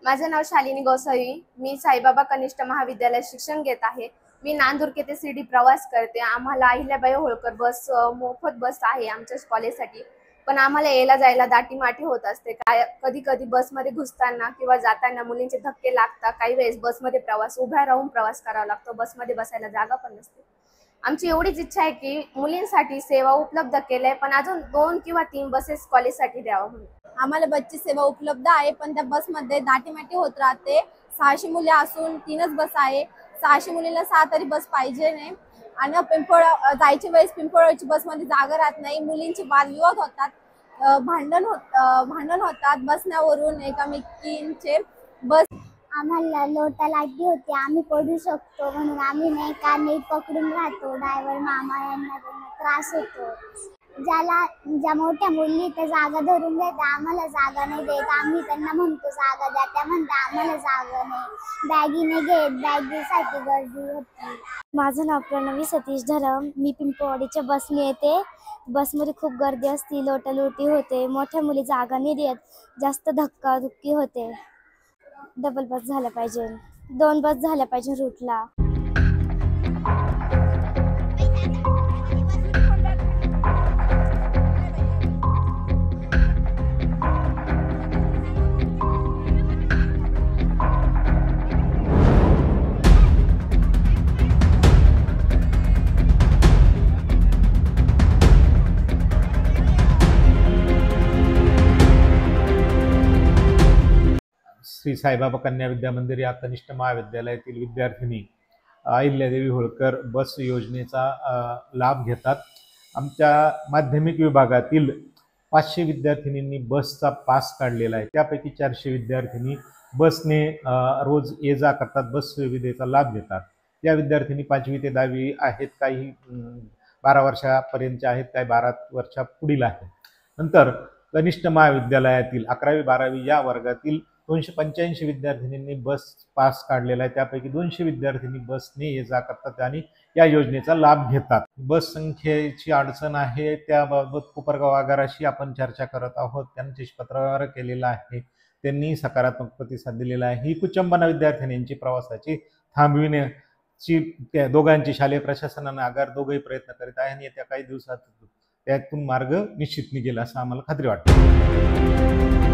माझे नाव शालिनी गोसावी। मी साईबाबा कनिष्ठ महाविद्यालयात शिक्षण घेत आहे। मी नांदुर्ग येथे सिटी प्रवास करते। आम्हाला अहिल्याबाई होळकर बस मोफत बस आहे आमच्या कॉलेजसाठी, पण आम्हाला यायला जायला दाटीमाटी होत असते। कधी कधी बसमध्ये घुसताना किंवा जाताना मुलींचे धक्के लागतात। काही वेळेस बसमध्ये उभ्या राहून प्रवास करावा लागतो। बसमध्ये बसायला जागा पण नसते। आमची एवढीच इच्छा आहे की मुलींसाठी सेवा उपलब्ध केल्या, पण अजून 2 किंवा 3 बसेस कॉलेजसाठी द्यावा म्हणून। आम्हाला बसची सेवा उपलब्ध आहे, पण त्या बसमध्ये दाटीमाटी होत राहते। 600 मुले असून 3च बस आहे। 600 मुलींना 6 तरी बस पाहिजे नाही। आणि जायच्या वेळेस पिंपळची बसमध्ये जागा राहत नाही। मुलींचे वादविवाद होतात, भांडण होतात बसण्यावरून एकमेकींचे। बस आम्हाला लोटा लागली होती, आम्ही पडू शकतो म्हणून आम्ही नाही पकडून राहतो। ड्रायव्हर मामा यांना त्रास होतो। ज्या मोठ्या मुली त्या जागा धरून घेतात, आम्हाला जागा नाही देत। आम्ही त्यांना म्हणतो जागा द्या, त्या म्हणतात आम्हाला जागा नाही। बॅगीने घेत, बॅगीसाठी गर्दी होती। माझं नाव प्रणवी सतीश धरम। मी पिंपळवाडीच्या बसने येते। बसमध्ये खूप गर्दी असते, लोटालोटी होते, मोठ्या मुली जागा नाही देत, जास्त धक्काधुक्की होते। डबल बस झाल्या पाहिजे, 2 बस झाल्या पाहिजे रूटला। श्री साईबाबा कन्या विद्या मंदिर या कनिष्ठ महाविद्यालयातील विद्यार्थिनी अहिल्यादेवी होळकर बस योजनेचा लाभ घेतात। आमच्या माध्यमिक विभागातील 500 विद्यार्थिनींनी बसचा पास काढलेला आहे। त्यापैकी 400 विद्यार्थिनी बसने रोज ये जा करतात, बस सुविधेचा लाभ घेतात। या विद्यार्थिनी 5वी ते 10वी आहेत, काही 12 वर्षापर्यंतच्या आहेत, काही 12 वर्षा पुढील आहेत। नंतर कनिष्ठ महाविद्यालयातील 11वी 12वी या वर्गातील 285 विद्यार्थिनींनी बस पास काढलेला आहे। त्यापैकी 200 विद्यार्थिनी बसने ये जा करतात आणि या योजनेचा लाभ घेतात। बस संख्येची अडचण आहे, त्याबाबत कोपरगाव आगाराशी आपण चर्चा करत आहोत। त्यांच्याशी पत्रव्यवहार केलेला आहे, त्यांनी सकारात्मक प्रतिसाद दिलेला आहे। ही कुचंबना विद्यार्थिनींची प्रवासाची थांबविण्याची त्या दोघांची शालेय प्रशासनाने आगार दोघेही प्रयत्न करीत आहे आणि येत्या काही दिवसात त्यातून मार्ग निश्चित निघेल असं आम्हाला खात्री वाटते।